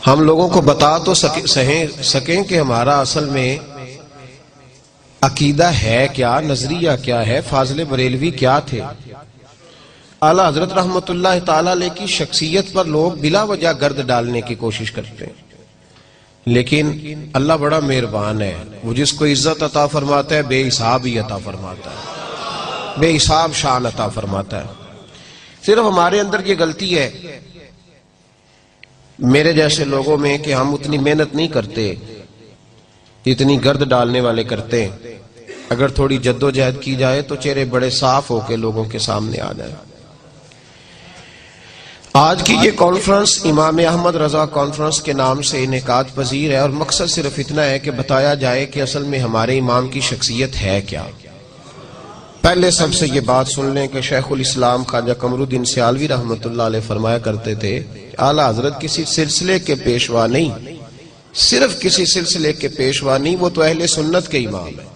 ہم لوگوں کو بتا تو سکیں کہ ہمارا اصل میں عقیدہ ہے کیا، نظریہ کیا ہے، فاضل بریلوی کیا تھے۔ اعلیٰ حضرت رحمت اللہ تعالی علیہ کی شخصیت پر لوگ بلا وجہ گرد ڈالنے کی کوشش کرتے ہیں، لیکن اللہ بڑا مہربان ہے، وہ جس کو عزت عطا فرماتا ہے بے حساب ہی عطا فرماتا ہے، بے حساب شان عطا فرماتا ہے۔ صرف ہمارے اندر یہ غلطی ہے میرے جیسے لوگوں میں کہ ہم اتنی محنت نہیں کرتے اتنی گرد ڈالنے والے کرتے ہیں۔ اگر تھوڑی جد و جہد کی جائے تو چہرے بڑے صاف ہو کے لوگوں کے سامنے آ جائے۔ آج کی یہ کانفرنس امام احمد رضا کانفرنس کے نام سے انعقاد پذیر ہے، اور مقصد صرف اتنا ہے کہ بتایا جائے کہ اصل میں ہمارے امام کی شخصیت ہے کیا۔ پہلے سب سے یہ بات سن لیں کہ شیخ الاسلام خواجہ قمر الدین سیالوی رحمۃ اللہ علیہ فرمایا کرتے تھے اعلیٰ حضرت کسی سلسلے کے پیشوا نہیں، صرف کسی سلسلے کے پیشوا نہیں، وہ تو اہل سنت کے امام ہیں۔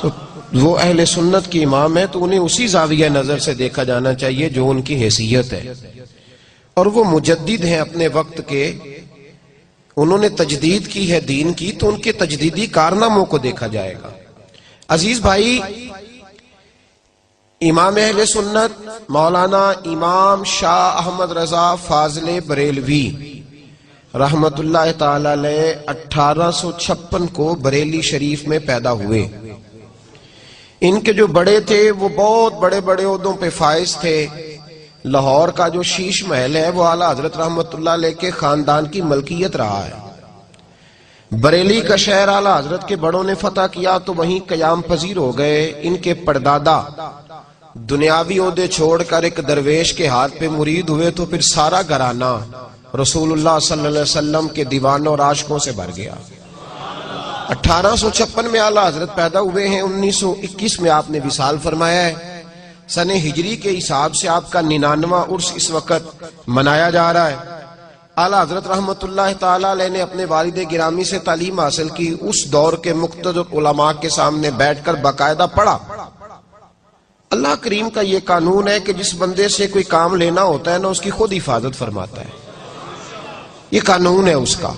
تو وہ اہل سنت کے امام ہیں تو انہیں اسی زاویہ نظر سے دیکھا جانا چاہیے جو ان کی حیثیت ہے، اور وہ مجدد ہیں اپنے وقت کے، انہوں نے تجدید کی ہے دین کی، تو ان کے تجدیدی کارناموں کو دیکھا جائے گا۔ عزیز بھائی، امام اہل سنت مولانا امام شاہ احمد رضا فاضل بریلوی رحمت اللہ تعالی علیہ 1856 کو بریلی شریف میں پیدا ہوئے۔ ان کے جو بڑے تھے وہ بہت بڑے بڑے عہدوں پہ فائز تھے۔ لاہور کا جو شیش محل ہے وہ اعلیٰ حضرت رحمت اللہ علیہ کے خاندان کی ملکیت رہا ہے۔ بریلی کا شہر اعلیٰ حضرت کے بڑوں نے فتح کیا تو وہیں قیام پذیر ہو گئے۔ ان کے پردادا دنیاوی عہدے چھوڑ کر ایک درویش کے ہاتھ پہ مرید ہوئے تو پھر سارا گھرانہ رسول اللہ صلی اللہ علیہ وسلم کے دیوانوں اور عاشقوں سے بھر گیا۔ 1856 میں اعلیٰ حضرت پیدا ہوئے ہیں، 1921 میں آپ نے وصال فرمایا ہے۔ سن ہجری کے حساب سے آپ کا 99واں عرس اس وقت منایا جا رہا ہے۔ اعلیٰ حضرت رحمت اللہ تعالی علیہ نے اپنے والد گرامی سے تعلیم حاصل کی، اس دور کے مقتدر علماء کے سامنے بیٹھ کر باقاعدہ پڑھا۔ اللہ کریم کا یہ قانون ہے کہ جس بندے سے کوئی کام لینا ہوتا ہے نا، اس کی خود حفاظت فرماتا ہے، یہ قانون ہے اس کا۔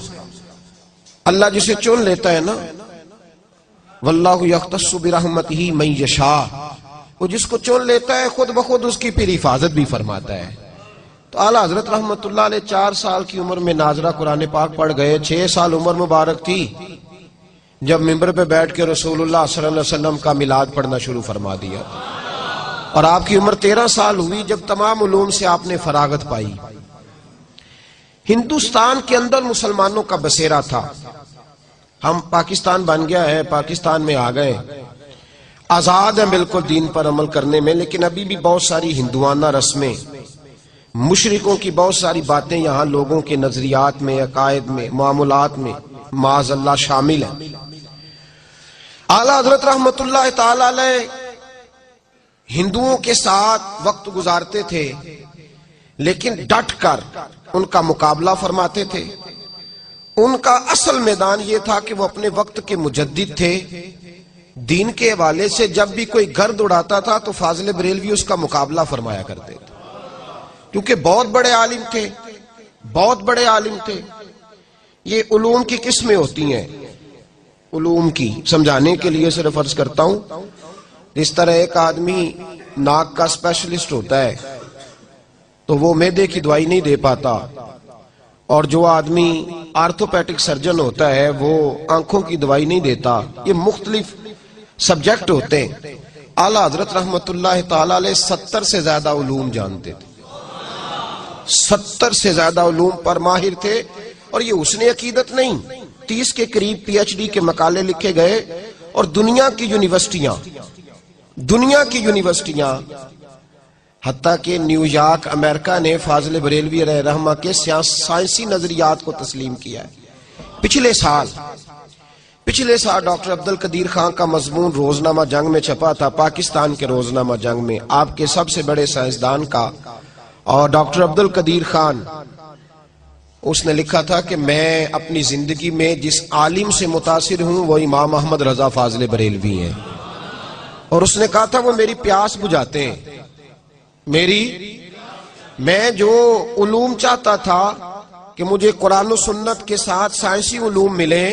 اللہ جسے چن لیتا ہے نا، واللہ یختص برحمتہ من یشاء، وہ جس کو چن لیتا ہے خود بخود اس کی پھر حفاظت بھی فرماتا ہے۔ تو اعلیٰ حضرت رحمت اللہ علیہ 4 سال کی عمر میں ناظرہ قرآن پاک پڑھ گئے۔ 6 سال عمر مبارک تھی جب ممبر پہ بیٹھ کے رسول اللہ صلی اللہ علیہ وسلم کا میلاد پڑھنا شروع فرما دیا، اور آپ کی عمر 13 سال ہوئی جب تمام علوم سے آپ نے فراغت پائی۔ ہندوستان کے اندر مسلمانوں کا بسیرا تھا، ہم پاکستان بن گیا ہے، پاکستان میں آ گئے، آزاد ہیں بالکل دین پر عمل کرنے میں، لیکن ابھی بھی بہت ساری ہندوانہ رسمیں، مشرکوں کی بہت ساری باتیں یہاں لوگوں کے نظریات میں، عقائد میں، معاملات میں معاذ اللہ شامل ہیں۔ اعلیٰ حضرت رحمت اللہ تعالی علیہ ہندوؤں کے ساتھ وقت گزارتے تھے، لیکن ڈٹ کر ان کا مقابلہ فرماتے تھے۔ ان کا اصل میدان یہ تھا کہ وہ اپنے وقت کے مجدد تھے، دین کے حوالے سے جب بھی کوئی گرد اڑاتا تھا تو فاضل بریلوی اس کا مقابلہ فرمایا کرتے تھے، کیونکہ بہت بڑے عالم تھے، بہت بڑے عالم تھے۔ یہ علوم کی قسمیں ہوتی ہیں، علوم کی سمجھانے کے لیے صرف عرض کرتا ہوں، اس طرح ایک آدمی ناک کا اسپیشلسٹ ہوتا ہے تو وہ معدے کی دوائی نہیں دے پاتا، اور جو آدمی آرتھوپیڈک سرجن ہوتا ہے وہ آنکھوں کی دوائی نہیں دیتا۔ یہ مختلف سبجیکٹ ہوتے ہیں۔ اعلیٰ حضرت رحمت اللہ تعالی علیہ 70 سے زیادہ علوم جانتے تھے، 70 سے زیادہ علوم پر ماہر تھے، اور یہ حسن عقیدت نہیں، 30 کے قریب پی ایچ ڈی کے مقالے لکھے گئے، اور دنیا کی یونیورسٹیاں حتیٰ کہ نیو یارک امریکہ نے فاضل بریلوی علیہ رحمہ کے سائنسی نظریات کو تسلیم کیا ہے۔ پچھلے سال ڈاکٹر عبدالقدیر خان کا مضمون روزنامہ جنگ میں چھپا تھا، پاکستان کے روزنامہ جنگ میں، آپ کے سب سے بڑے سائنسدان کا، اور ڈاکٹر عبدالقدیر خان اس نے لکھا تھا کہ میں اپنی زندگی میں جس عالم سے متاثر ہوں وہ امام احمد رضا فاضل بریلوی ہیں، اور اس نے کہا تھا وہ میری پیاس بجھاتے ہیں، میں جو علوم چاہتا تھا کہ مجھے قرآن و سنت کے ساتھ سائنسی علوم ملے،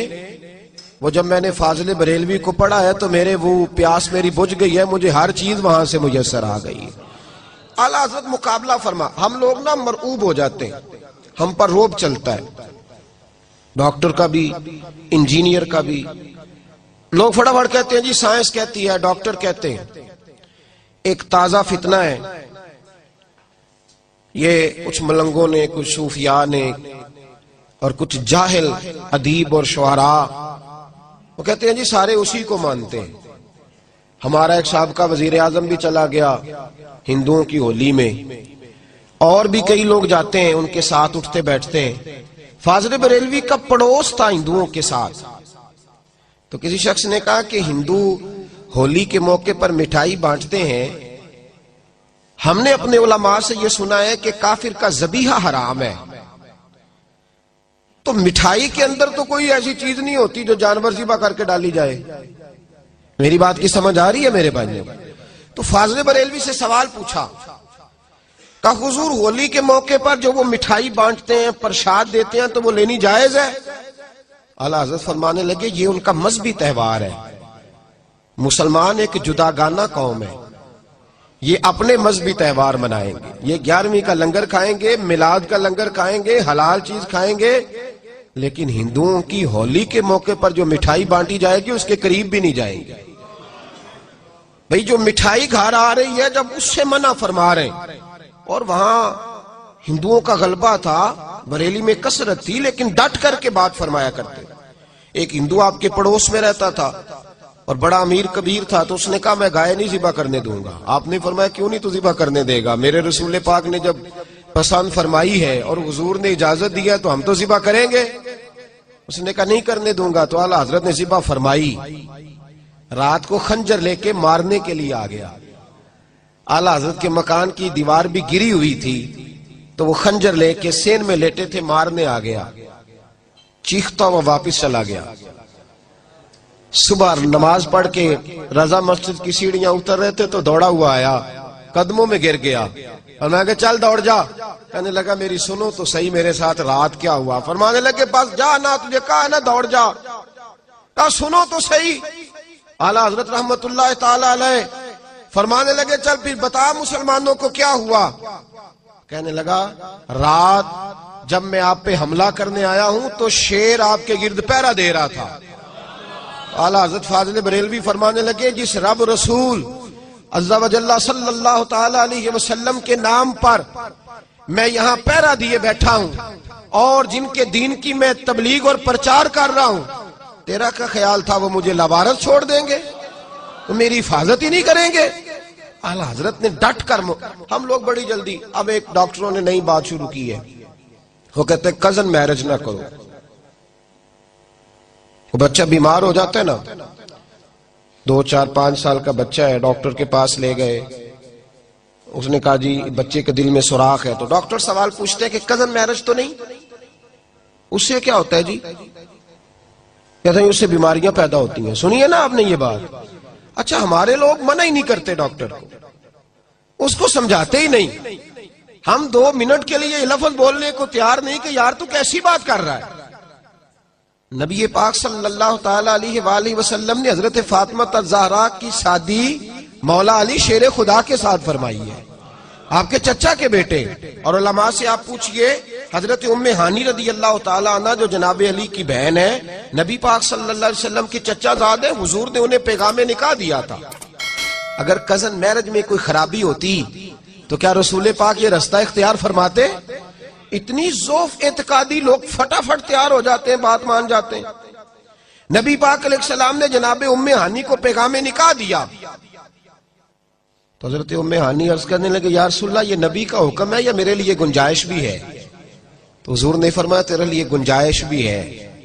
وہ جب میں نے فاضل بریلوی کو پڑھا ہے تو میرے وہ پیاس میری بجھ گئی ہے، مجھے ہر چیز وہاں سے میسر آ گئی۔ اعلیٰ حضرت مقابلہ فرما، ہم لوگ نا مرعوب ہو جاتے ہیں، ہم پر روب چلتا ہے، ڈاکٹر کا بھی، انجینئر کا بھی۔ لوگ فٹافٹ کہتے ہیں جی سائنس کہتی ہے، ڈاکٹر کہتے ہیں۔ ایک تازہ فتنہ ہے، یہ کچھ ملنگوں نے، کچھ صوفیاء نے اور کچھ جاہل ادیب اور شعراء، وہ کہتے ہیں جی سارے اسی کو مانتے ہیں۔ ہمارا ایک سابقہ وزیر اعظم بھی چلا گیا ہندوؤں کی ہولی میں، اور بھی کئی لوگ جاتے ہیں ان کے ساتھ اٹھتے بیٹھتے ہیں۔ فاضل بریلوی کا پڑوس تھا ہندوؤں کے ساتھ، تو کسی شخص نے کہا کہ ہندو ہولی کے موقع پر مٹھائی بانٹتے ہیں، ہم نے اپنے علماء سے یہ سنا ہے کہ کافر کا ذبیحہ حرام ہے، تو مٹھائی کے اندر تو کوئی ایسی چیز نہیں ہوتی جو جانور ذبح کر کے ڈالی جائے۔ میری بات کی سمجھ آ رہی ہے میرے بھائیوں؟ تو فاضل بریلوی سے سوال پوچھا کہ حضور ہولی کے موقع پر جو وہ مٹھائی بانٹتے ہیں، پرساد دیتے ہیں، تو وہ لینی جائز ہے؟ اعلیٰ حضرت فرمانے لگے یہ ان کا مذہبی تہوار ہے، مسلمان ایک جداگانہ قوم ہے، یہ اپنے مذہبی تہوار منائیں گے، یہ 11ویں کا لنگر کھائیں گے، میلاد کا لنگر کھائیں گے، حلال چیز کھائیں گے، لیکن ہندوؤں کی ہولی کے موقع پر جو مٹھائی بانٹی جائے گی اس کے قریب بھی نہیں جائیں گے۔ بھئی جو مٹھائی گھر آ رہی ہے جب اس سے منع فرما رہے ہیں، اور وہاں ہندوؤں کا غلبہ تھا، بریلی میں کثرت تھی، لیکن ڈٹ کر کے بات فرمایا کرتے۔ ایک ہندو آپ کے پڑوس میں رہتا تھا اور بڑا امیر کبیر تھا، تو اس نے کہا میں گائے نہیں ذبح کرنے دوں گا۔ آپ نے فرمایا کیوں نہیں تو ذبح کرنے دے گا؟ میرے رسول پاک نے جب پسند فرمائی ہے اور حضور نے اجازت دی ہے تو ہم تو ذبح کریں گے۔ اس نے کہا نہیں کرنے دوں گا، تو اعلیٰ حضرت نے ذبح فرمائی۔ رات کو خنجر لے کے مارنے کے لیے آ گیا۔ اعلیٰ حضرت کے مکان کی دیوار بھی گری ہوئی تھی، تو وہ خنجر لے کے سین میں لیٹے تھے، مارنے آ گیا، چیختا ہوا واپس چلا گیا۔ صبح نماز پڑھ کے رضا مسجد کی سیڑھیاں اتر رہے تھے تو دوڑا ہوا آیا، قدموں میں گر گیا، اور میں کہا چل دوڑ جا۔ کہنے لگا میری سنو تو صحیح، میرے ساتھ رات کیا ہوا؟ فرمانے لگے بس جا نا، تجھے کہا ہے نا دوڑ جا۔ کہا سنو تو صحیح۔ اعلیٰ حضرت رحمت اللہ تعالی علیہ فرمانے لگے چل پھر بتا مسلمانوں کو کیا ہوا؟ کہنے لگا رات جب میں آپ پہ حملہ کرنے آیا ہوں تو شیر آپ کے گرد پہرا دے رہا تھا۔ اعلیٰ حضرت فاضل بریلوی فرمانے لگے جس رب رسول عز و جل صلی اللہ تعالی علیہ وسلم کے نام پر میں یہاں پہرا دیے بیٹھا ہوں، اور جن کے دین کی میں تبلیغ اور پرچار کر رہا ہوں، تیرا کیا خیال تھا وہ مجھے لوارث چھوڑ دیں گے؟ تو میری حفاظت ہی نہیں کریں گے؟ اعلیٰ حضرت نے ڈٹ کر ہم لوگ بڑی جلدی، اب ایک ڈاکٹروں نے نئی بات شروع کی ہے، وہ کہتے ہیں کزن میرج نہ کرو۔ وہ بچہ بیمار ہو جاتا ہے نا، 2 4 5 سال کا بچہ ہے، ڈاکٹر کے پاس لے گئے، اس نے کہا جی بچے کے دل میں سوراخ ہے، تو ڈاکٹر سوال پوچھتے ہیں کہ کزن میرج تو نہیں؟ اس سے کیا ہوتا ہے جی؟ کہتے ہیں اس سے بیماریاں پیدا ہوتی ہیں۔ سنیے نا آپ نے یہ بات۔ اچھا ہمارے لوگ منع ہی نہیں کرتے ڈاکٹر کو، اس کو سمجھاتے ہی نہیں۔ ہم 2 منٹ کے لیے یہ لفظ بولنے کو تیار نہیں کہ یار تو کیسی بات کر رہا ہے۔ نبی پاک صلی اللہ تعالی علیہ وآلہ وسلم نے حضرت فاطمہ الزہرا کی شادی مولا علی شیر خدا کے ساتھ فرمائی ہے، آپ کے چچا کے بیٹے۔ اور علماء سے آپ پوچھئے، حضرت ام ہانی رضی اللہ تعالی عنہ جو جناب علی کی بہن ہے، نبی پاک صلی اللہ علیہ وسلم کی چچا زاد ہے، حضور نے انہیں پیغام نکاح دیا تھا۔ اگر کزن میرج میں کوئی خرابی ہوتی تو کیا رسول پاک یہ رستہ اختیار فرماتے؟ اتنی ضعف اعتقادی لوگ فٹافٹ تیار ہو جاتے ہیں، بات مان جاتے ہیں۔ نبی پاک علیہ السلام نے جناب ام ہانی کو پیغام نکاح دیا، تو حضرت ام ہانی عرض کرنے لگے یا رسول اللہ یہ نبی کا حکم ہے یا میرے لیے گنجائش بھی ہے؟ تو حضور نے فرمایا تیرے لیے گنجائش بھی ہے،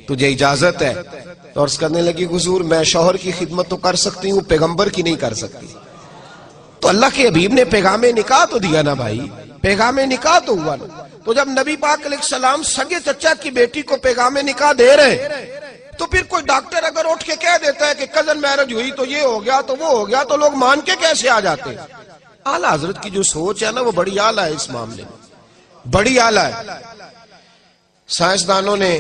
تجھے اجازت ہے۔ تو عرض کرنے لگی حضور میں شوہر کی خدمت تو کر سکتی ہوں، پیغمبر کی نہیں کر سکتی۔ تو اللہ کے حبیب نے پیغام نکاح تو دیا نا بھائی، پیغام نکاح تو ہوا نا۔ تو جب نبی پاک علیہ السلام سگے چچا کی بیٹی کو پیغام نکاح دے رہے، تو پھر کوئی ڈاکٹر اگر اٹھ کے کہہ دیتا ہے کہ کزن میرج ہوئی تو یہ ہو گیا تو وہ ہو گیا، تو لوگ مان کے کیسے آ جاتے ہیں؟ اعلیٰ حضرت کی جو سوچ ہے نا وہ بڑی اعلیٰ ہے، اس معاملے میں بڑی اعلیٰ ہے۔ سائنسدانوں نے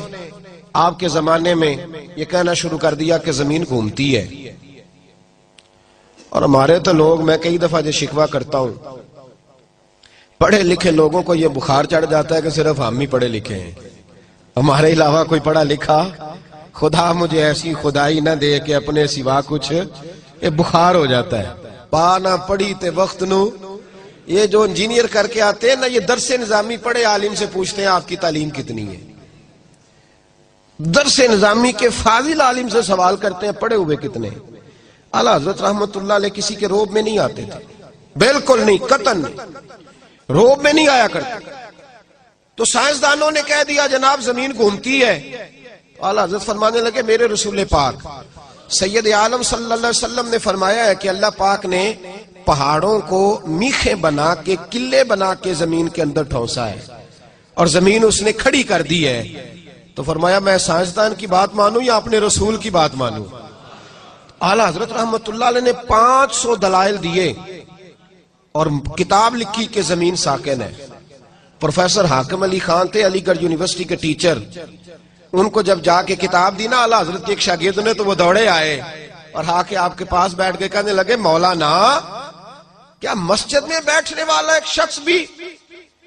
آپ کے زمانے میں یہ کہنا شروع کر دیا کہ زمین گھومتی ہے، اور ہمارے تو لوگ، میں کئی دفعہ جو شکوہ کرتا ہوں، پڑھے لکھے لوگوں کو یہ بخار چڑھ جاتا ہے کہ صرف ہم ہی پڑھے لکھے ہیں، ہمارے علاوہ کوئی پڑھا لکھا، خدا مجھے ایسی خدائی نہ دے کہ اپنے سوا کچھ، یہ بخار ہو جاتا ہے۔ پا نہ پڑھی تے وقت نو، یہ جو انجینئر کر کے آتے ہیں نا، یہ درس نظامی پڑھے عالم سے پوچھتے ہیں آپ کی تعلیم کتنی ہے، درس نظامی کے فاضل عالم سے سوال کرتے ہیں پڑھے ہوئے کتنے ہیں۔ اعلیٰ حضرت رحمت اللہ علیہ کسی کے روب میں نہیں آتے تھے، بالکل نہیں، قطعاً نہیں، روب میں نہیں آیا کرتے۔ تو سائنسدانوں نے کہہ دیا جناب زمین گھومتی ہے، اعلیٰ حضرت فرمانے لگے میرے رسول پاک سید عالم صلی اللہ علیہ وسلم نے فرمایا ہے کہ اللہ پاک نے پہاڑوں کو میخیں بنا کے، قلعے بنا کے زمین کے اندر ٹھونسا ہے، اور زمین اس نے کھڑی کر دی ہے۔ تو فرمایا میں سائنسدان کی بات مانوں یا اپنے رسول کی بات مانوں؟ اعلیٰ حضرت رحمت اللہ علیہ نے 500 دلائل دیے اور کتاب لکھی کہ زمین ساکن ہے۔ پروفیسر حاکم علی خان تھے، علی گڑھ یونیورسٹی کے ٹیچر، ان کو جب جا کے کتاب دی نا اعلیٰ حضرت کے ایک شاگرد نے، تو وہ دوڑے آئے اور آ کے آپ کے پاس بیٹھ کے کہنے لگے مولانا کیا مسجد میں بیٹھنے والا ایک شخص بھی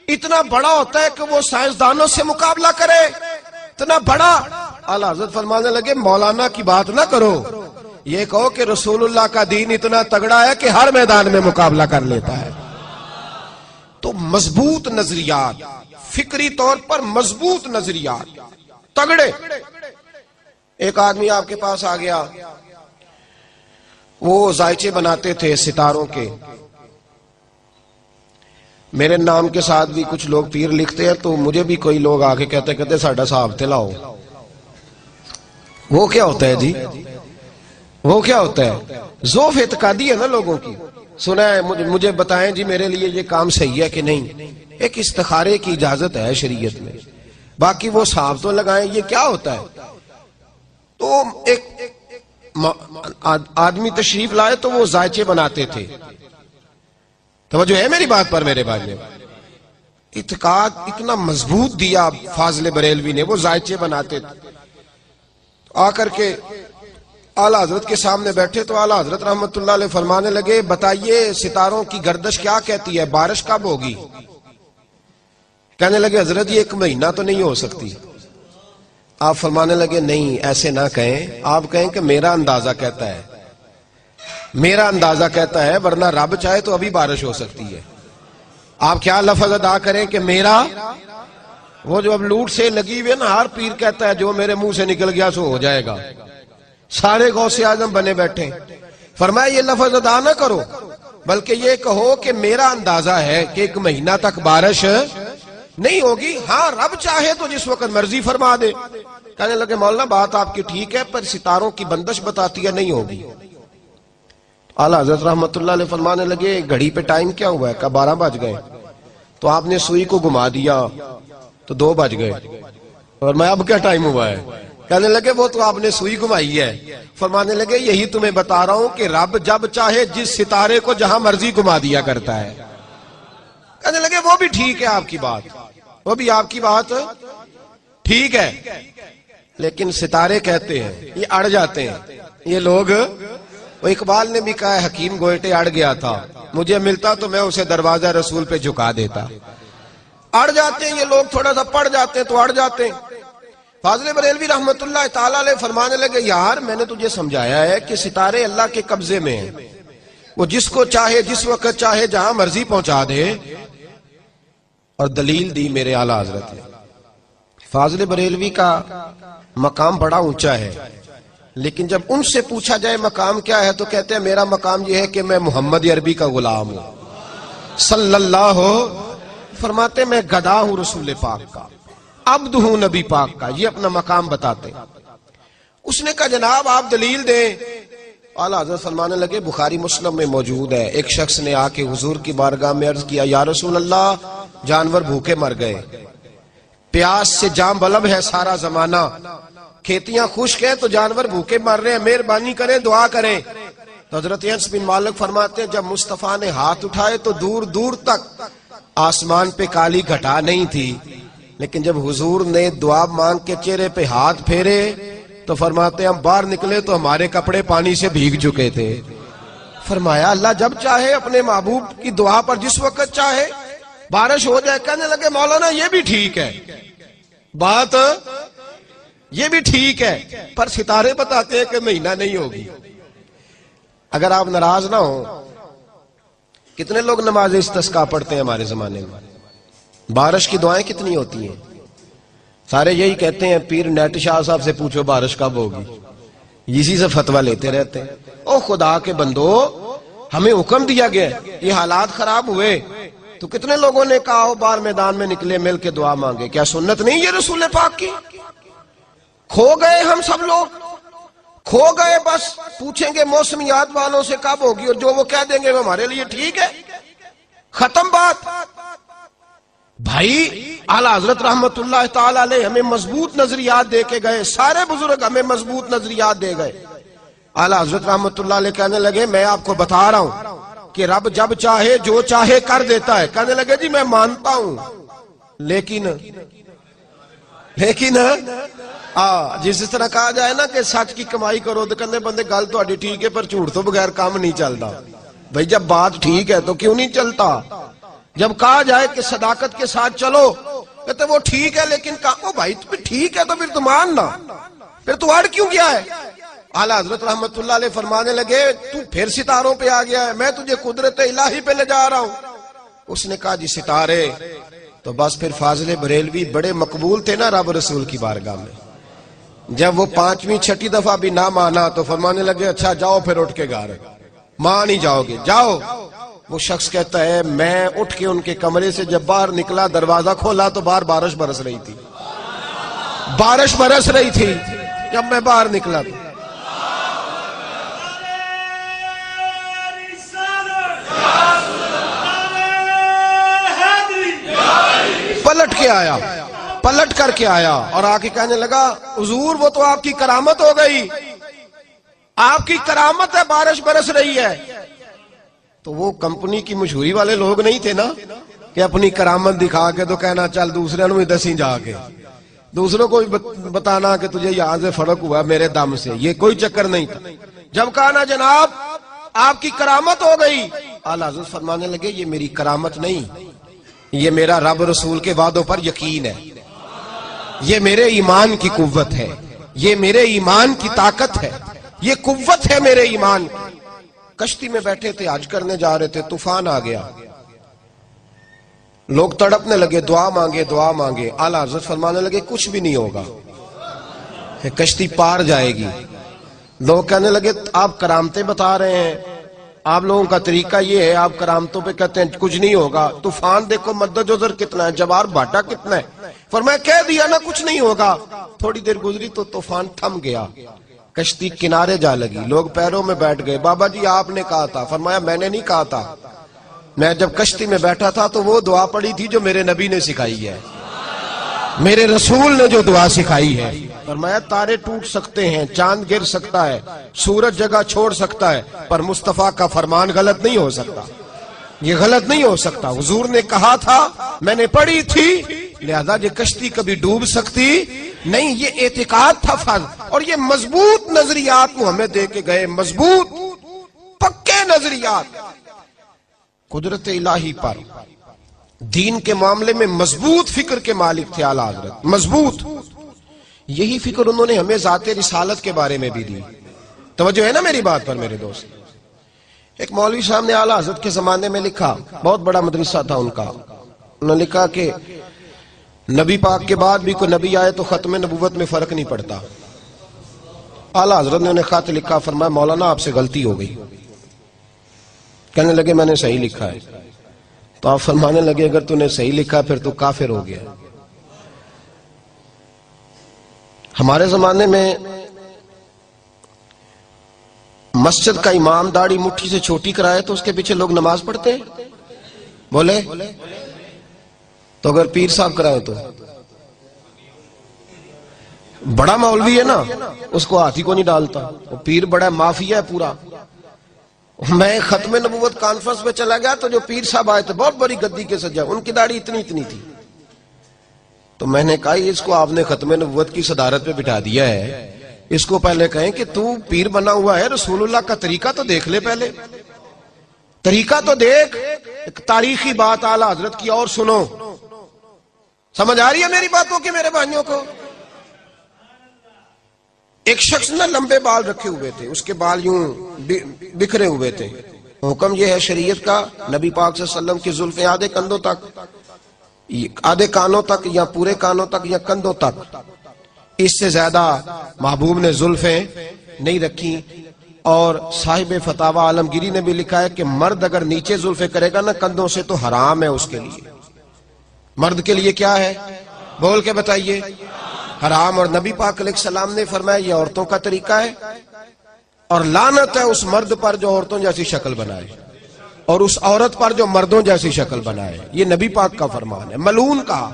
اتنا بڑا ہوتا ہے کہ وہ سائنسدانوں سے مقابلہ کرے، اتنا بڑا؟ اعلیٰ حضرت فرمانے لگے مولانا کی بات نہ کرو، یہ کہو کہ رسول اللہ کا دین اتنا تگڑا ہے کہ ہر میدان میں مقابلہ کر لیتا ہے۔ تو مضبوط نظریات، فکری طور پر مضبوط نظریات، تگڑے۔ ایک آدمی آپ کے پاس آ گیا، وہ ذائچے بناتے تھے ستاروں کے، میرے نام کے ساتھ بھی کچھ لوگ پیر لکھتے ہیں، تو مجھے بھی کوئی لوگ آ کے کہتے ساڈا صاحب تے لاؤ۔ وہ کیا ہوتا ہے جی؟ وہ کیا ہوتا ہے؟ ذوف اعتقادی ہے نا لوگوں کی، سنا ہے مجھے بتائیں جی میرے لیے یہ کام صحیح ہے کہ نہیں۔ ایک استخارے کی اجازت ہے شریعت میں، باقی وہ صاحب تو لگائیں، یہ کیا ہوتا ہے؟ تو ایک آدمی تشریف لائے تو وہ ذائچے بناتے تھے، توجہ ہے میری بات پر میرے بھائی نے؟ اعتقاد اتنا مضبوط دیا فاضل بریلوی نے، وہ ذائچے بناتے تھے۔ آ کر کے اعلیٰ حضرت کے سامنے بیٹھے تو اعلیٰ حضرت رحمت اللہ علیہ فرمانے لگے بتائیے ستاروں کی گردش کیا کہتی ہے، بارش کب ہوگی؟ کہنے لگے حضرت یہ 1 مہینہ تو نہیں ہو سکتی۔ آپ فرمانے لگے نہیں ایسے نہ کہیں، آپ کہیں کہ میرا اندازہ کہتا ہے، میرا اندازہ کہتا ہے، ورنہ رب چاہے تو ابھی بارش ہو سکتی ہے۔ آپ کیا لفظ ادا کریں کہ میرا، وہ جو اب لوٹ سے لگی ہوئی ہے نا، ہر پیر کہتا ہے جو میرے منہ سے نکل گیا سو ہو جائے گا، سارے غوث اعظم بنے بیٹھے۔ فرمایا یہ لفظ ادا نہ کرو، بلکہ یہ کہو کہ میرا اندازہ ہے کہ 1 مہینہ تک بارش نہیں ہوگی، ہاں رب چاہے تو جس وقت مرضی فرما دے۔ کہنے لگے مولانا بات آپ کی ٹھیک ہے، پر ستاروں کی بندش بتاتی ہے نہیں ہوگی۔ اعلیٰ حضرت رحمت اللہ علیہ فرمانے لگے گھڑی پہ ٹائم کیا ہوا ہے؟ کہ 12 بج گئے۔ تو آپ نے سوئی کو گھما دیا تو 2 بج گئے، اور میں اب کیا ٹائم ہوا ہے؟ کہنے لگے وہ تو آپ نے سوئی گھمائی ہے۔ فرمانے لگے یہی تمہیں بتا رہا ہوں کہ رب جب چاہے جس ستارے کو جہاں مرضی گھما دیا کرتا ہے۔ کہنے لگے وہ بھی ٹھیک ہے آپ کی بات، وہ بھی آپ کی بات ٹھیک ہے، لیکن ستارے کہتے ہیں یہ اڑ جاتے ہیں یہ لوگ۔ وہ اقبال نے بھی کہا ہے حکیم گوئٹے اڑ گیا تھا، مجھے ملتا تو میں اسے دروازہ رسول پہ جھکا دیتا۔ اڑ جاتے ہیں یہ لوگ، تھوڑا سا پڑ جاتے ہیں تو اڑ جاتے ہیں۔ فاضل بریلوی رحمت اللہ تعالیٰ علیہ فرمانے لگے یار میں نے تجھے سمجھایا ہے کہ ستارے اللہ کے قبضے میں ہیں، وہ جس کو چاہے جس وقت چاہے جہاں مرضی پہنچا دے، اور دلیل دی میرے اعلیٰ حضرت نے۔ فاضل بریلوی کا مقام بڑا اونچا ہے، لیکن جب ان سے پوچھا جائے مقام کیا ہے تو کہتے ہیں میرا مقام یہ ہے کہ میں محمد عربی کا غلام ہوں صلی اللہ، فرماتے میں گدا ہوں رسول پاک کا، عبد ہوں نبی پاک کا، یہ اپنا مقام بتاتے۔ اس نے کہا جناب آپ دلیل دیں۔ اعلیٰ حضرت فرمانے لگے بخاری مسلم میں موجود ہے، ایک شخص نے آ کے حضور کی بارگاہ میں عرض کیا یا رسول اللہ جانور بھوکے مر گئے، پیاس سے جام بلب ہے سارا زمانہ، کھیتیاں خشک ہیں تو جانور بھوکے مر رہے ہیں، مہربانی کریں دعا کریں۔ تو حضرت انس بن مالک فرماتے ہیں جب مصطفیٰ نے ہاتھ اٹھائے تو دور دور تک آسمان پہ کالی گھٹا نہیں تھی، لیکن جب حضور نے دعا مانگ کے چہرے پہ ہاتھ پھیرے تو فرماتے ہم باہر نکلے تو ہمارے کپڑے پانی سے بھیگ چکے تھے. فرمایا اللہ جب چاہے اپنے محبوب کی دعا پر جس وقت چاہے بارش ہو جائے. کہنے لگے مولانا یہ بھی ٹھیک ہے, بات یہ بھی ٹھیک ہے, پر ستارے بتاتے ہیں کہ مہینہ نہیں ہوگی. اگر آپ ناراض نہ ہو, کتنے لوگ نماز استسقا پڑھتے ہیں ہمارے زمانے میں؟ بارش کی دعائیں کتنی ہوتی ہیں؟ سارے یہی کہتے ہیں پیر نیٹ شاہ صاحب سے پوچھو بارش کب ہوگی, اسی سے فتویٰ لیتے رہتے ہیں. او خدا کے بندو, ہمیں حکم دیا گیا, یہ حالات خراب ہوئے تو کتنے لوگوں نے کہا ہو باہر میدان میں نکلے مل کے دعا مانگے. کیا سنت نہیں یہ رسول پاک کی؟ کھو گئے ہم سب لوگ, کھو گئے. بس پوچھیں گے موسمیات والوں سے کب ہوگی اور جو وہ کہہ دیں گے وہ ہمارے لیے ٹھیک ہے, ختم بات. بھائی اعلیٰ حضرت رحمت اللہ تعالی علیہ ہمیں مضبوط نظریات دے کے گئے, سارے بزرگ ہمیں مضبوط نظریات دے گئے. اعلیٰ حضرت رحمت اللہ علیہ کہنے لگے میں آپ کو بتا رہا ہوں کہ رب جب چاہے جو چاہے کر دیتا ہے. کہنے لگے جی میں مانتا ہوں لیکن جس طرح کہا جائے نا کہ سچ کی کمائی کرو تو کہنے بندے گل تو ٹھیک ہے پر جھوٹ تو بغیر کام نہیں چلتا. بھائی جب بات ٹھیک ہے تو کیوں نہیں چلتا؟ جب کہا جائے کہ صداقت کے ساتھ چلو کہتے وہ ٹھیک ہے لیکن کہا بھائی تمہیں ٹھیک ہے تو پھر تو ماننا, پھر تو اڑ کیوں گیا ہے؟ اعلیٰ حضرت رحمت اللہ علیہ فرمانے لگے تو پھر ستاروں پہ آ گیا ہے, میں تجھے قدرت الہی پہ لے جا رہا ہوں. اس نے کہا جی ستارے تو بس پھر فاضل بریلوی بڑے مقبول تھے نا رب رسول کی بارگاہ میں. جب وہ 5ویں 6ٹھی دفعہ بھی نہ مانا تو فرمانے لگے اچھا جاؤ پھر اٹھ کے گھر, مان نہیں جاؤ گے جاؤ. وہ شخص کہتا ہے میں اٹھ کے ان کے کمرے سے جب باہر نکلا دروازہ کھولا تو باہر بارش برس رہی تھی, بارش برس رہی تھی جب میں باہر نکلا. پلٹ کے آیا, پلٹ کر کے آیا اور آ کے کہنے لگا حضور وہ تو آپ کی کرامت ہو گئی, آپ کی کرامت ہے بارش برس رہی ہے. تو وہ کمپنی کی مشہوری والے لوگ نہیں تھے نا کہ اپنی کرامت دکھا کے تو کہنا چل دوسرے نو دسی جا کے دوسروں کو بتانا کہ تجھے یہاں سے فرق ہوا میرے دم سے, یہ کوئی چکر نہیں تھا. جب کہا نا جناب آپ کی کرامت ہو گئی, اعلیٰ حضرت فرمانے لگے یہ میری کرامت نہیں, یہ میرا رب رسول کے وعدوں پر یقین ہے, یہ میرے ایمان کی قوت ہے, یہ میرے ایمان کی طاقت ہے, یہ قوت ہے میرے ایمان کی. کشتی میں بیٹھے تھے, حج کرنے جا رہے تھے, طوفان آ گیا, لوگ تڑپنے لگے دعا مانگے دعا مانگے. اعلیٰ حضرت فرمانے لگے کچھ بھی نہیں ہوگا, کشتی پار جائے گی. لوگ کہنے لگے آپ کرامتیں بتا رہے ہیں, آپ لوگوں کا طریقہ یہ ہے آپ کرامتوں پہ کہتے ہیں کچھ نہیں ہوگا. طوفان دیکھو مد جزر کتنا ہے, جوار بھاٹا کتنا ہے. فرمایا کہہ دیا نا کچھ نہیں ہوگا. تھوڑی دیر گزری تو طوفان تھم گیا, کشتی کنارے جا لگی, لوگ پیروں میں بیٹھ گئے. بابا جی آپ نے کہا تھا. فرمایا میں نے نہیں کہا تھا, میں جب کشتی میں بیٹھا تھا تو وہ دعا پڑی تھی جو میرے نبی نے سکھائی ہے, میرے رسول نے جو دعا سکھائی ہے. فرمایا تارے ٹوٹ سکتے ہیں, چاند گر سکتا ہے, سورج جگہ چھوڑ سکتا ہے, پر مصطفیٰ کا فرمان غلط نہیں ہو سکتا, یہ غلط نہیں ہو سکتا. حضور نے کہا تھا, میں نے پڑھی تھی, لہذا یہ کشتی کبھی ڈوب سکتی نہیں. یہ اعتقاد تھا فرض, اور یہ مضبوط نظریات وہ ہمیں دے کے گئے, مضبوط پکے نظریات قدرت الہی پر. دین کے معاملے میں مضبوط فکر کے مالک تھے اعلیٰ حضرت, مضبوط. یہی فکر انہوں نے ہمیں ذات رسالت کے بارے میں بھی دی. توجہ ہے نا میری بات پر میرے دوست؟ ایک مولوی صاحب نے اعلیٰ حضرت کے زمانے میں لکھا, بہت بڑا مدرسہ تھا ان کا. انہوں نے لکھا کہ نبی پاک کے بعد بھی کوئی نبی آئے تو ختم نبوت میں فرق نہیں پڑتا. اعلیٰ حضرت نے انہیں خط لکھا, فرمایا مولانا آپ سے غلطی ہو گئی. کہنے لگے میں نے صحیح لکھا ہے. تو آپ فرمانے لگے اگر تو نے صحیح لکھا پھر تو کافر ہو گیا. ہمارے زمانے میں مسجد کا امام داڑھی مٹھی سے چھوٹی کرائے تو اس کے پیچھے لوگ نماز پڑھتے ہیں, بولے. تو اگر پیر صاحب کرائے تو بڑا مولوی ہے نا, اس کو ہاتھی کو نہیں ڈالتا, وہ پیر بڑا مافیا ہے پورا. میں ختم نبوت کانفرنس میں چلا گیا تو جو پیر صاحب آئے تھے بہت بڑی گدی کے سجا, ان کی داڑھی اتنی اتنی تھی. تو میں نے کہا اس کو آپ نے ختم نبوت کی صدارت پہ بٹھا دیا ہے، اس کو پہلے کہیں کہ تو پیر بنا ہوا ہے، رسول اللہ کا طریقہ تو دیکھ لے، پہلے طریقہ تو دیکھ۔ ایک تاریخی بات اعلیٰ حضرت کی اور سنو، سمجھ آ رہی ہے میری باتوں کی میرے بھائیوں کو؟ ایک شخص نے لمبے بال رکھے ہوئے تھے، اس کے بال یوں بکھرے ہوئے تھے۔ حکم یہ ہے شریعت کا، نبی پاک صلی اللہ علیہ وسلم کی زلفیں آدھے کندھوں تک، آدھے کانوں تک یا پورے کانوں تک یا کندھوں تک، اس سے زیادہ محبوب نے زلفیں نہیں رکھی۔ اور صاحب فتاوی عالمگیری نے بھی لکھا ہے کہ مرد اگر نیچے زلفیں کرے گا نا کندھوں سے تو حرام ہے اس کے لیے۔ مرد کے لیے کیا ہے؟ بول کے بتائیے، حرام۔ اور نبی پاک علیہ السلام نے فرمایا یہ عورتوں کا طریقہ ہے، اور لعنت ہے اس مرد پر جو عورتوں جیسی شکل بنائے، اور اس عورت پر جو مردوں جیسی شکل بنائے۔ یہ نبی پاک کا فرمان ہے، ملعون کہا۔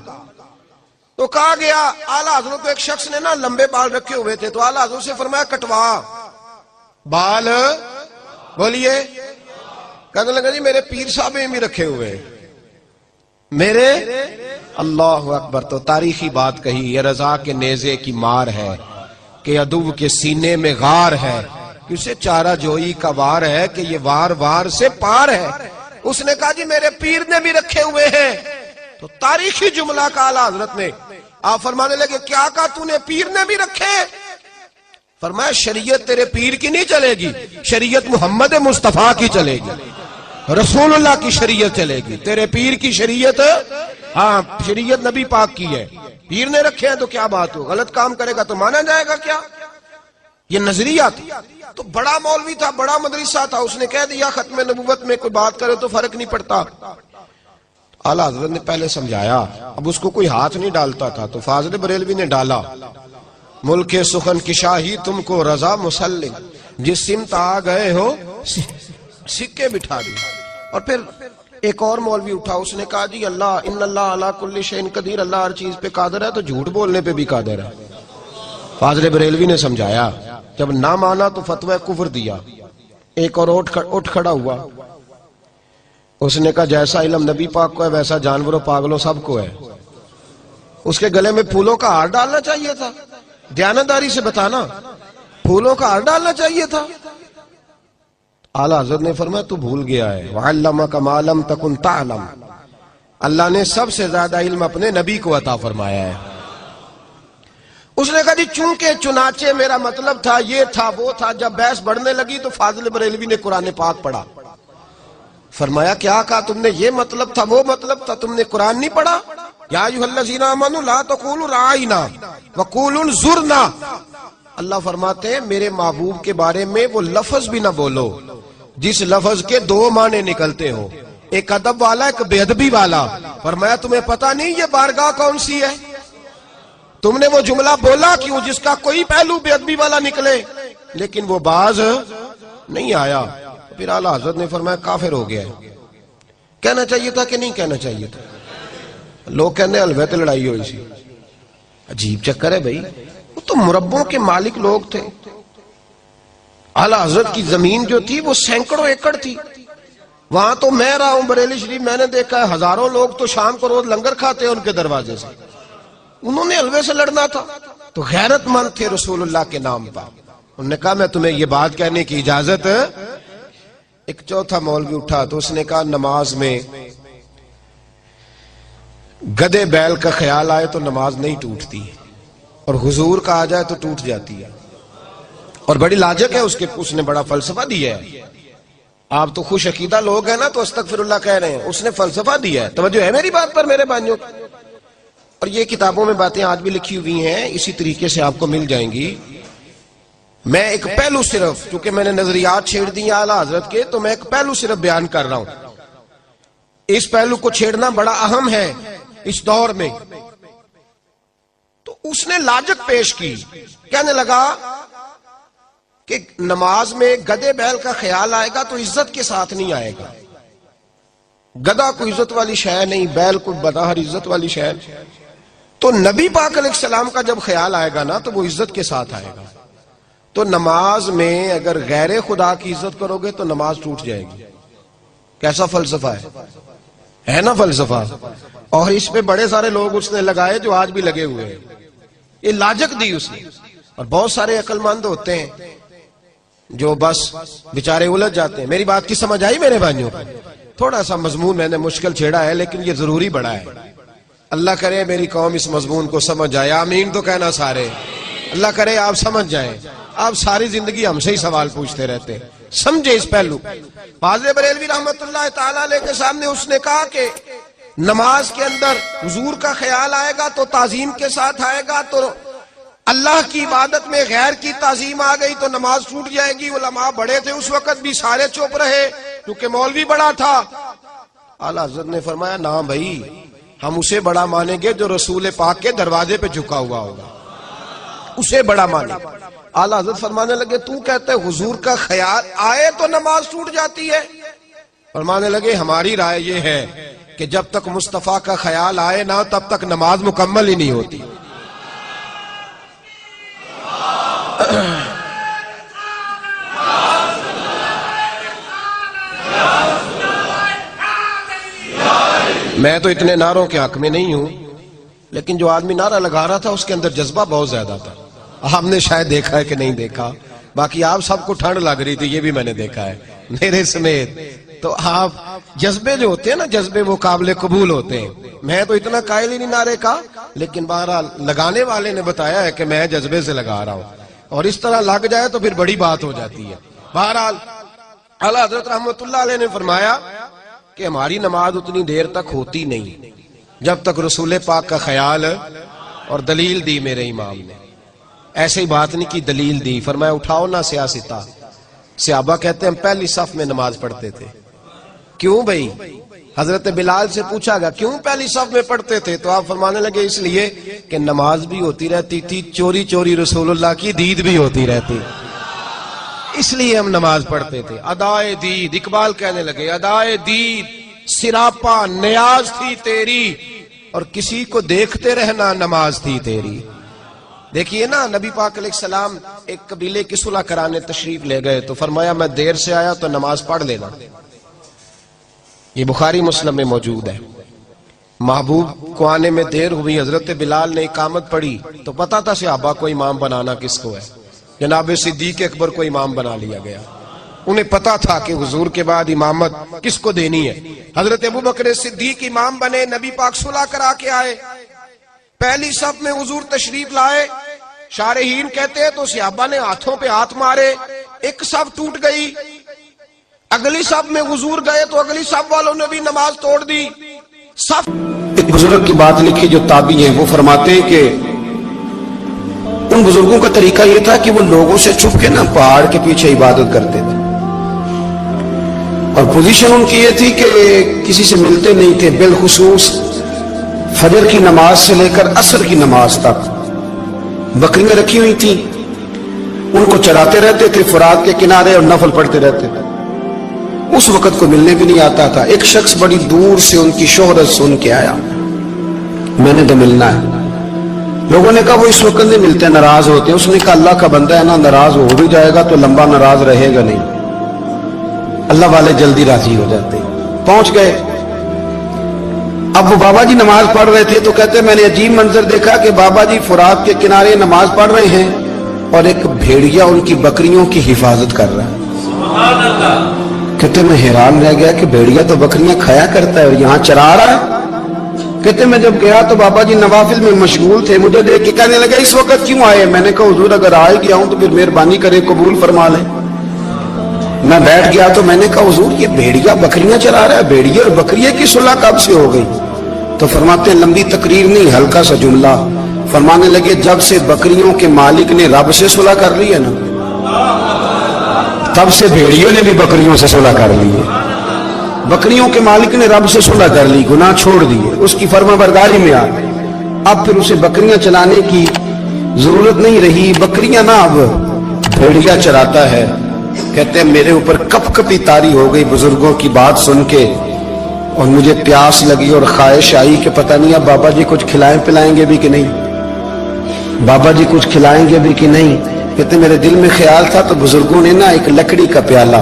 تو کہا گیا اعلیٰ حضرت کو، ایک شخص نے نا لمبے بال رکھے ہوئے تھے، تو اعلیٰ حضرت سے فرمایا کٹوا بال، بولیے۔ کہنے لگا جی میرے پیر صاحب بھی رکھے ہوئے میرے، اللہ اکبر۔ تو تاریخی بات کہی، یہ رضا کے نیزے کی مار ہے کہ عدو کے سینے میں غار ہے، اسے چارہ جوئی کا وار ہے کہ یہ وار وار سے پار ہے۔ اس نے کہا جی میرے پیر نے بھی رکھے ہوئے ہیں۔ تو تاریخی جملہ کا اعلیٰ حضرت نے، آپ فرمانے لگے کیا کہا تو نے پیر نے بھی رکھے؟ فرمایا شریعت تیرے پیر کی نہیں چلے گی، شریعت محمد مصطفیٰ کی چلے گی، رسول اللہ کی شریعت چلے گی۔ تیرے پیر کی شریعت، ہاں شریعت نبی پاک کی ہے، پیر نے رکھے ہیں تو کیا بات ہو، غلط کام کرے گا تو مانا جائے گا کیا؟ یہ نظریہ تھا۔ تو بڑا مولوی تھا، بڑا مدرسہ تھا، اس نے کہہ دیا ختم نبوت میں کوئی بات کرے تو فرق نہیں پڑتا۔ اعلیٰ حضرت نے پہلے سمجھایا، اب اس کو کوئی ہاتھ نہیں ڈالتا تھا، تو فاضل بریلوی نے ڈالا، ملک سخن کی شاہی تم کو رضا مسلم، جس سمت آ گئے ہو سکے بٹھا دی۔ اور پھر ایک اور مولوی اٹھا، اس نے کہا جی اللہ ان اللہ علی کل شیء قدیر، اللہ ہر چیز پہ قادر ہے، تو جھوٹ بولنے پہ بھی قادر ہے۔ فاضل بریلوی نے سمجھایا، جب نہ مانا تو فتوی کفر دیا۔ ایک اور اٹھ کھڑا ہوا، اس نے کہا جیسا علم نبی پاک کو ہے ویسا جانوروں پاگلوں سب کو ہے۔ اس کے گلے میں پھولوں کا ہار ڈالنا چاہیے تھا، دیانتداری سے بتانا، پھولوں کا ہار ڈالنا چاہیے تھا۔ اعلیٰ حضرت نے فرمایا تو بھول گیا ہے، وَعَلَّمَكَ مَا لَمْ تَكُنْ تَعْلَمْ، اللہ نے سب سے زیادہ علم اپنے نبی کو عطا فرمایا ہے۔ اس نے کہا جی چونکہ چنانچہ میرا مطلب تھا، یہ تھا وہ تھا۔ جب بحث بڑھنے لگی تو فاضل بریلوی نے قرآن پاک پڑھا۔ فرمایا کیا کہا تم نے، یہ مطلب تھا وہ مطلب تھا، تم نے قرآن نہیں پڑھا؟ یا ایھا الذین آمنوا لا تقولوا رعینا وقولوا انظرنا، اللہ فرماتے ہیں میرے محبوب کے بارے میں وہ لفظ بھی نہ بولو جس لفظ کے دو معنی نکلتے ہو، ایک ادب والا ایک بے ادبی والا۔ فرمایا تمہیں پتہ نہیں یہ بارگاہ کون سی ہے؟ تم نے وہ جملہ بولا کیوں جس کا کوئی پہلو بے ادبی والا نکلے، لیکن وہ باز نہیں آیا۔ پھر اعلیٰ حضرت نے فرمایا کافر ہو گیا ہے۔ کہنا چاہیے تھا کہ نہیں کہنا چاہیے تھا؟ لوگ کہنے حلوے تے لڑائی ہوئی سی، عجیب چکر ہے بھائی، وہ تو مربوں کے مالک لوگ تھے۔ اعلیٰ حضرت کی زمین جو تھی وہ سینکڑوں ایکڑ تھی، وہاں تو میں رہا ہوں بریلی شریف، میں نے دیکھا ہے ہزاروں لوگ تو شام کو روز لنگر کھاتے ہیں ان کے دروازے سے، انہوں نے حلوے سے لڑنا تھا۔ تو غیرت مند تھے رسول اللہ کے نام پر، انہوں نے کہا میں تمہیں یہ بات کہنے کی اجازت۔ ایک چوتھا مولوی اٹھا تو اس نے کہا نماز میں گدے بیل کا خیال آئے تو نماز نہیں ٹوٹتی، اور حضور کا آ جائے تو ٹوٹ جاتی ہے۔ اور بڑی لاجک ہے اس نے بڑا فلسفہ دیا ہے۔ آپ تو خوش عقیدہ لوگ ہیں نا تو استغفر اللہ کہہ رہے ہیں، اس نے فلسفہ دیا ہے۔ توجہ ہے میری بات پر میرے بھائیوں؟ اور یہ کتابوں میں باتیں آج بھی لکھی ہوئی ہیں، اسی طریقے سے آپ کو مل جائیں گی۔ میں ایک پہلو صرف، چونکہ میں نے نظریات چھیڑ دی اعلیٰ حضرت کے، تو میں ایک پہلو صرف بیان کر رہا ہوں۔ اس پہلو کو چھیڑنا بڑا اہم ہے اس دور میں۔ تو اس نے لاجک پیش کی، کہنے لگا کہ نماز میں گدے بیل کا خیال آئے گا تو عزت کے ساتھ نہیں آئے گا۔ گدا کوئی عزت والی شے نہیں، بیل کوئی بداہر عزت والی شے۔ تو نبی پاک علیہ السلام کا جب خیال آئے گا نا تو وہ عزت کے ساتھ آئے گا۔ تو نماز میں اگر غیر خدا کی عزت کرو گے تو نماز ٹوٹ جائے گی۔ کیسا فلسفہ ہے؟ ہے نا فلسفہ. اور اس پہ بڑے سارے لوگ اس نے لگائے جو آج بھی لگے ہوئے ہیں. یہ لاجک دی اس نے. اور بہت سارے عقل مند ہوتے ہیں جو بس بیچارے الجھ جاتے ہیں. میری بات کی سمجھ آئی میرے بھائیوں؟ تھوڑا سا مضمون میں نے مشکل چھیڑا ہے لیکن یہ ضروری بڑا ہے. اللہ کرے میری قوم اس مضمون کو سمجھ جائے. آمین تو کہنا سارے. اللہ کرے آپ سمجھ جائیں. آپ ساری زندگی ہم سے ہی سوال پوچھتے رہتے ہیں. سمجھے اس پہلو. فاضل بریلوی رحمت اللہ تعالی علیہ کے سامنے اس نے کہا کہ نماز کے اندر حضور کا خیال آئے گا تو تعظیم کے ساتھ آئے گا, تو اللہ کی عبادت میں غیر کی تعظیم آ گئی تو نماز ٹوٹ جائے گی. علماء بڑے تھے اس وقت بھی, سارے چپ رہے کیونکہ مولوی بڑا تھا. اعلیٰ حضرت نے فرمایا نہ بھائی, ہم اسے بڑا مانیں گے جو رسول پاک کے دروازے پہ جھکا ہوا ہوگا, اسے بڑا مانیں. اعلیٰ حضرت فرمانے لگے تو کہتے حضور کا خیال آئے تو نماز ٹوٹ جاتی ہے. فرمانے لگے ہماری رائے یہ ہے کہ جب تک مصطفیٰ کا خیال آئے نہ تب تک نماز مکمل ہی نہیں ہوتی. میں تو اتنے نعروں کے حق میں نہیں ہوں, لیکن جو آدمی نعرہ لگا رہا تھا اس کے اندر جذبہ بہت زیادہ تھا. آپ نے شاید دیکھا ہے کہ نہیں دیکھا, باقی آپ سب کو ٹھنڈ لگ رہی تھی, یہ بھی میں نے دیکھا ہے میرے سمیت. تو آپ جذبے جو ہوتے ہیں نا, جذبے وہ قابل قبول ہوتے ہیں. میں تو اتنا قائل ہی نہیں نعرے کا, لیکن بہرحال لگانے والے نے بتایا ہے کہ میں جذبے سے لگا رہا ہوں, اور اس طرح لگ جائے تو پھر بڑی بات ہو جاتی ہے. بہرحال اعلیٰ حضرت رحمت اللہ علیہ نے فرمایا کہ ہماری نماز اتنی دیر تک ہوتی نہیں جب تک رسول پاک کا خیال, اور دلیل دی میرے امام نے. ایسے ہی بات نہیں کی, دلیل دی. فرمایا اٹھاؤ نہ سیاستہ. صحابہ کہتے ہیں ہم پہلی صف میں نماز پڑھتے تھے. کیوں بھائی؟ حضرت بلال سے پوچھا گیا کیوں پہلی صف میں پڑھتے تھے, تو آپ فرمانے لگے اس لیے کہ نماز بھی ہوتی رہتی تھی, چوری چوری رسول اللہ کی دید بھی ہوتی رہتی, اس لیے ہم نماز پڑھتے تھے. ادائے دید, اقبال کہنے لگے ادائے دید سراپا نیاز تھی تیری, اور کسی کو دیکھتے رہنا نماز تھی تیری. دیکھیے نا, نبی پاک علیہ السلام ایک قبیلے کی صلح کرانے تشریف لے گئے تو فرمایا میں دیر سے آیا تو نماز پڑھ لینا. یہ بخاری مسلم میں موجود ہے. محبوب کو آنے میں دیر ہوئی, حضرت بلال نے اقامت پڑھی تو پتا تھا صحابہ کو امام بنانا کس کو ہے. جناب صدیق اکبر کو امام بنا لیا گیا. انہیں پتا تھا کہ حضور کے بعد امامت کس کو دینی ہے. حضرت ابوبکر صدیق امام بنے, نبی پاک صلح کرا کے آئے, پہلی صف میں حضور تشریف لائے. شارحین کہتے ہیں تو صحابہ نے ہاتھوں پہ ہاتھ مارے, ایک صف ٹوٹ گئی. اگلی صف میں حضور گئے تو اگلی صف والوں نے بھی نماز توڑ دی. صف ایک بزرگ کی بات لکھی جو تابعی ہیں, وہ فرماتے ہیں کہ ان بزرگوں کا طریقہ یہ تھا کہ وہ لوگوں سے چھپ کے نا پہاڑ کے پیچھے عبادت کرتے تھے, اور پوزیشن ان کی یہ تھی کہ کسی سے ملتے نہیں تھے. بالخصوص فجر کی نماز سے لے کر عصر کی نماز تک بکریاں رکھی ہوئی تھیں, ان کو چراتے رہتے تھے فرات کے کنارے اور نفل پڑھتے رہتے تھے. اس وقت کو ملنے بھی نہیں آتا تھا. ایک شخص بڑی دور سے ان کی شہرت سن کے آیا, میں نے تو ملنا ہے. لوگوں نے کہا وہ اس وقت نہیں ملتے, ناراض ہوتے ہیں. اس نے کہا اللہ کا بندہ ہے نا, ناراض ہو بھی جائے گا تو لمبا ناراض رہے گا نہیں, اللہ والے جلدی راضی ہو جاتے. پہنچ گئے. اب وہ بابا جی نماز پڑھ رہے تھے تو کہتے میں نے عجیب منظر دیکھا کہ بابا جی فرات کے کنارے نماز پڑھ رہے ہیں اور ایک بھیڑیا ان کی بکریوں کی حفاظت کر رہا ہے. سبحان اللہ. کہتے میں حیران رہ گیا کہ بھیڑیا تو بکریاں کھایا کرتا ہے اور یہاں چرا رہا ہے. کہتے میں جب گیا تو بابا جی نوافل میں مشغول تھے, مجھے دیکھ کے کہنے لگا اس وقت کیوں آئے؟ میں نے کہا حضور اگر آئے گیا ہوں تو پھر مہربانی کرے قبول فرما لیں. میں بیٹھ گیا تو میں نے کہا حضور یہ بھیڑیا بکریاں چرا رہا ہے, بھیڑیا اور بکریے کی صلح کب سے ہو گئی؟ تو فرماتے ہیں لمبی تقریر نہیں, ہلکا سا جملہ. فرمانے لگے جب سے بکریوں کے مالک نے رب سے صلح کر لی ہے نا, تب سے بھیڑیوں نے بھی بکریوں سے صلح کر لی ہے. بکریوں کے مالک نے رب سے صلح کر لی, گناہ چھوڑ دیے, اس کی فرما برداری میں آ گئے. اب پھر اسے بکریاں چلانے کی ضرورت نہیں رہی. بکریاں نہ اب بھیڑیا چراتا ہے. کہتے ہیں میرے اوپر کپ کپی طاری ہو گئی بزرگوں کی بات سن کے, اور مجھے پیاس لگی اور خواہش آئی کہ پتہ نہیں اب بابا جی کچھ کھلائیں پلائیں گے بھی کہ نہیں, بابا جی کچھ کھلائیں گے بھی کہ نہیں. کہتے میرے دل میں خیال تھا تو بزرگوں نے نا ایک لکڑی کا پیالہ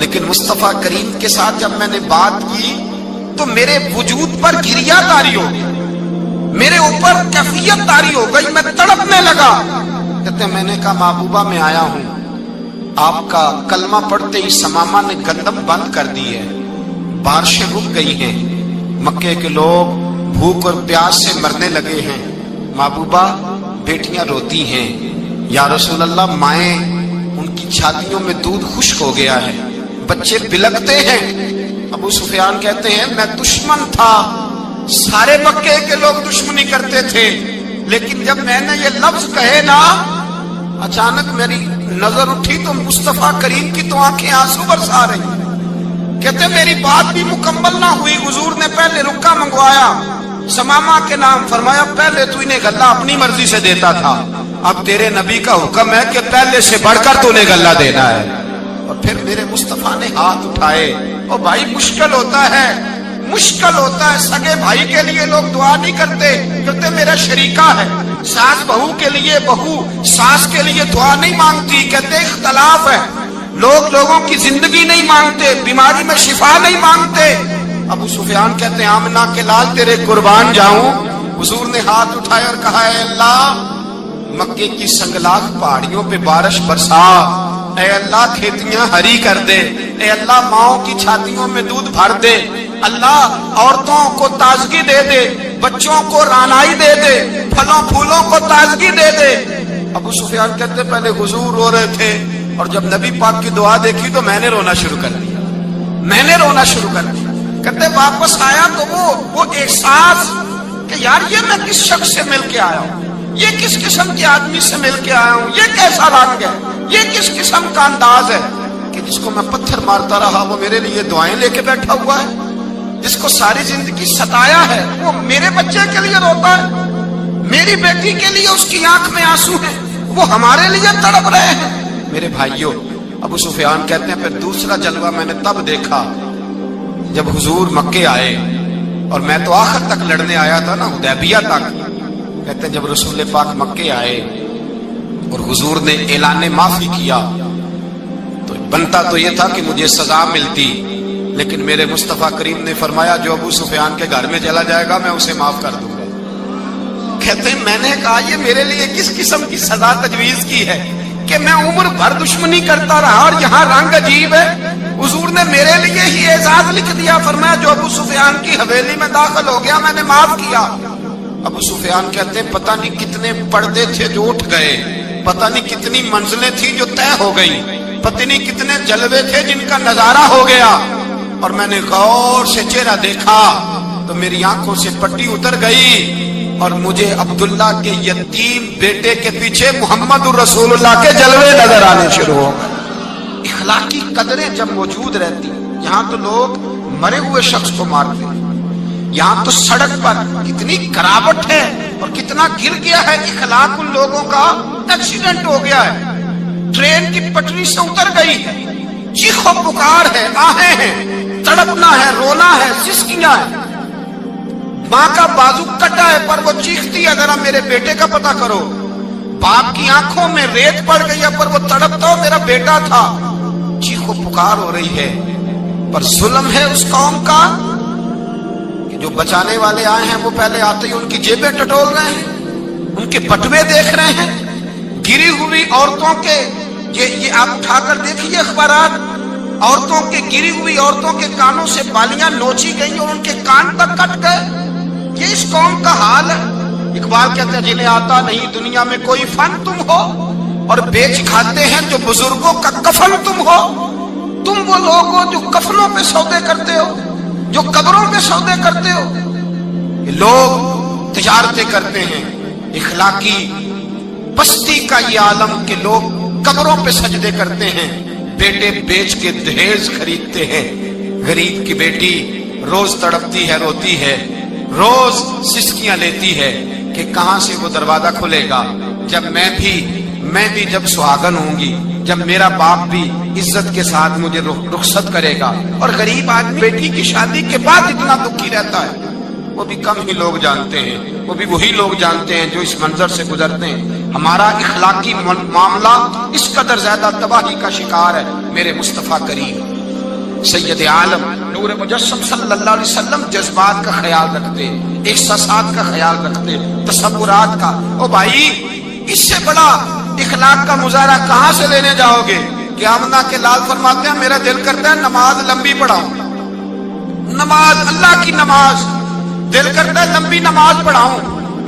لیکن مصطفیٰ کریم کے ساتھ جب میں نے بات کی تو میرے وجود پر گریہ طاری ہو گئی، میرے اوپر کیفیت طاری ہو گئی، میں تڑپنے لگا۔ کہتے ہیں میں نے کہا محبوبہ میں آیا ہوں، آپ کا کلمہ پڑھتے ہی سمامہ نے گندم بند کر دی ہے، بارشیں رک گئی ہیں، مکے کے لوگ بھوک اور پیاس سے مرنے لگے ہیں، محبوبہ بیٹیاں روتی ہیں، یا رسول اللہ مائیں ان کی چھاتیوں میں دودھ خشک ہو گیا ہے، بچے بلکتے ہیں۔ ابو سفیان کہتے ہیں میں دشمن تھا، سارے مکے کے لوگ دشمنی کرتے تھے، لیکن جب میں نے یہ لفظ کہے نا، اچانک میری نظر اٹھی تو مصطفیٰ کریم کی تو آنکھیں آنسو برسا رہی۔ کہتے میری بات بھی مکمل نہ ہوئی، حضور نے پہلے رکا منگوایا، سمامہ کے نام فرمایا، پہلے تو انہیں غلہ اپنی مرضی سے دیتا تھا، اب تیرے نبی کا حکم ہے کہ پہلے سے بڑھ کر تو انہیں غلہ دینا ہے۔ اور پھر میرے مصطفیٰ نے ہاتھ اٹھائے۔ اور بھائی مشکل ہوتا ہے، مشکل ہوتا ہے، سگے بھائی کے لیے لوگ دعا نہیں کرتے، کہتے میرا شریکہ ہے، ساس بہو کے لیے بہو ساس کے لیے دعا نہیں مانگتی، کہتے اختلاف ہے، لوگ لوگوں کی زندگی نہیں مانگتے، بیماری میں شفا نہیں مانگتے۔ ابو سفیان کہتے ہیں آمنہ کے لال تیرے قربان جاؤں۔ حضور نے ہاتھ اٹھائے اور کہا اے اللہ مکے کی سنگلاخ پہاڑیوں پہ بارش برسا، اے اللہ کھیتیاں ہری کر دے، اے اللہ ماؤں کی چھاتیوں میں دودھ بھر دے، اللہ عورتوں کو تازگی دے دے، بچوں کو رانائی دے دے، پھلوں پھولوں کو تازگی دے دے۔ ابو سفیان کہتے پہلے حضور رو رہے تھے، اور جب نبی پاک کی دعا دیکھی تو میں نے رونا شروع کر دیا، میں نے رونا شروع کر دیا۔ کہتے واپس آیا تو وہ احساس کہ یار یہ میں کس شخص سے مل کے آیا ہوں، یہ کس قسم کے آدمی سے مل کے آیا ہوں، یہ کیسا رنگ ہے، یہ کس قسم کا انداز ہے کہ جس کو میں پتھر مارتا رہا وہ میرے لیے دعائیں لے کے بیٹھا ہوا ہے، جس کو ساری زندگی ستایا ہے وہ میرے بچے کے لیے روتا ہے، میری بیٹی کے لیے اس کی آنکھ میں آنسو ہیں، وہ ہمارے لیے تڑپ رہے ہیں۔ میرے بھائیوں، ابو سفیان کہتے ہیں پھر دوسرا جلوہ میں نے تب دیکھا جب حضور مکے آئے، اور میں تو آخر تک لڑنے آیا تھا نا، حدیبیہ تک۔ کہتے ہیں جب رسول پاک مکے آئے اور حضور نے اعلان معافی کیا تو بنتا تو یہ تھا کہ مجھے سزا ملتی، لیکن میرے مصطفیٰ کریم نے فرمایا جو ابو سفیان کے گھر میں چلا جائے گا میں اسے معاف کر دوں گا۔ کہتے ہیں میں نے کہا یہ میرے لیے کس قسم کی سزا تجویز کی ہے کہ میں عمر بھر دشمنی کرتا رہا اور یہاں رنگ عجیب ہے۔ حضور نے میرے لیے ہی اعزاز لکھ دیا، فرمایا جو ابو سفیان کی حویلی میں داخل ہو گیا میں نے معاف کیا۔ ابو سفیان کہتے ہیں پتہ نہیں کتنے پردے تھے جو اٹھ گئے، پتہ نہیں کتنی منزلیں تھی جو طے ہو گئی، پتہ نہیں کتنے جلوے تھے جن کا نظارہ ہو گیا۔ اور میں نے غور سے چہرہ دیکھا تو میری آنکھوں سے پٹی اتر گئی، اور مجھے عبداللہ کے یتیم بیٹے کے پیچھے محمد الرسول اللہ کے جلوے نظر آنے شروع ہو گئے۔ اخلاقی قدریں جب موجود رہتی، یہاں تو لوگ مرے ہوئے شخص کو مارتے ہیں، یہاں تو سڑک پر کتنی کراوٹ ہے اور کتنا گر گیا ہے، اخلاق ان لوگوں کا ایکسیڈنٹ ہو گیا ہے، ٹرین کی پٹری سے اتر گئی ہے، چیخ و پکار ہے، آہیں ہیں، تڑپنا ہے، رونا ہے، سسکیاں ہے، ماں کا بازو کٹا ہے پر وہ چیختی ہے ذرا میرے بیٹے کا پتہ کرو، باپ کی آنکھوں میں ریت پڑ گئی ہے پر وہ تڑپتا ہو میرا بیٹا تھا، چیخ و پکار ہو رہی ہے۔ پر ظلم ہے اس قوم کا کہ جو بچانے والے آئے ہیں وہ پہلے آتے ہی ان کی جیبیں ٹٹول رہے ہیں، ان کے بٹوے دیکھ رہے ہیں، گری ہوئی عورتوں کے یہ آپ اٹھا کر دیکھیے اخبارات، عورتوں کے گری ہوئی عورتوں کے کانوں سے بالیاں نوچی گئی اور ان کے کان تک کٹ گئے۔ یہ اس قوم کا حال ہے۔ اقبال کہتے ہیں جنہیں آتا نہیں دنیا میں کوئی فن تم ہو، اور بیچ کھاتے ہیں جو بزرگوں کا کفن تم ہو۔ تم وہ لوگ ہو جو کفنوں پہ سودے کرتے ہو، جو قبروں پہ سودے کرتے ہو۔ یہ لوگ تجارتیں کرتے ہیں، اخلاقی پستی کا یہ عالم کہ لوگ قبروں پہ سجدے کرتے ہیں، بیٹے بیچ کے دہیز خریدتے ہیں۔ غریب کی بیٹی روز تڑپتی ہے، روتی ہے، روز سسکیاں لیتی ہے کہ کہاں سے وہ دروازہ کھلے گا جب میں بھی جب سہاگن ہوں گی، جب میرا باپ بھی عزت کے ساتھ مجھے رخصت کرے گا۔ اور غریب آدمی بیٹی کی شادی کے بعد اتنا دکھی رہتا ہے، وہ بھی کم ہی لوگ جانتے ہیں، وہ بھی وہی لوگ جانتے ہیں جو اس منظر سے گزرتے ہیں۔ ہمارا اخلاقی معاملہ اس قدر زیادہ تباہی کا شکار ہے۔ میرے مصطفیٰ کریم سید عالم نور مجسم صلی اللہ علیہ وسلم جذبات کا خیال رکھتے، احساسات کا خیال رکھتے، تصورات کا۔ او بھائی، اس سے بڑا اخلاق کا مظاہرہ کہاں سے لینے جاؤ گے؟ کہ آمنہ کے لال فرماتے ہیں میرا دل کرتا ہے نماز لمبی پڑھاؤں، نماز اللہ کی نماز، دل کرتا ہے لمبی نماز پڑھاؤں،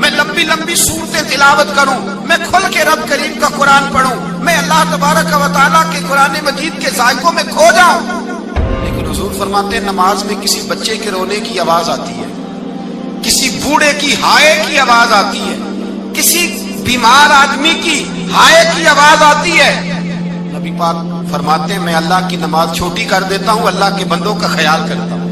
میں لمبی لمبی صورتیں تلاوت کروں، میں کھل کے رب کریم کا قرآن پڑھوں، میں اللہ تبارک و تعالیٰ کے قرآن مجید کے ذائقوں میں کھو جاؤں۔ لیکن حضور فرماتے ہیں نماز میں کسی بچے کے رونے کی آواز آتی ہے، کسی بوڑھے کی ہائے کی آواز آتی ہے، کسی بیمار آدمی کی ہائے کی آواز آتی ہے۔ نبی پاک فرماتے ہیں میں اللہ کی نماز چھوٹی کر دیتا ہوں، اللہ کے بندوں کا خیال کرتا ہوں۔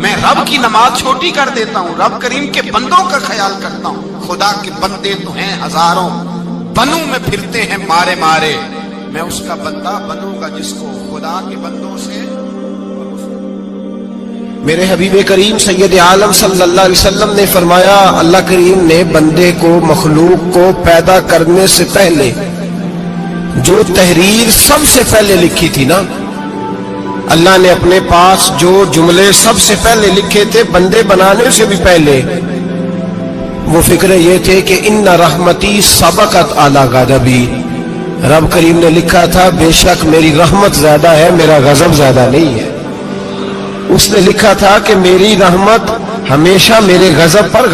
میں رب کی نماز چھوٹی کر دیتا ہوں، رب کریم کے بندوں کا خیال کرتا ہوں۔ خدا کے بندے تو ہیں ہزاروں، بنوں میں پھرتے ہیں مارے مارے، میں اس کا بندہ بنوں گا جس کو خدا کے بندوں سے۔ میرے حبیب کریم سید عالم صلی اللہ علیہ وسلم نے فرمایا اللہ کریم نے بندے کو، مخلوق کو پیدا کرنے سے پہلے جو تحریر سب سے پہلے لکھی تھی نا، اللہ نے اپنے پاس جو جملے سب سے پہلے لکھے تھے بندے بنانے سے بھی پہلے، وہ فکر یہ تھے کہ ان رحمتی سبقت اعلی غضبی، رب کریم نے لکھا تھا بے شک میری رحمت زیادہ ہے، میرا غضب زیادہ نہیں ہے۔ اس نے لکھا تھا کہ میری رحمت ہمیشہ میرے غضب پر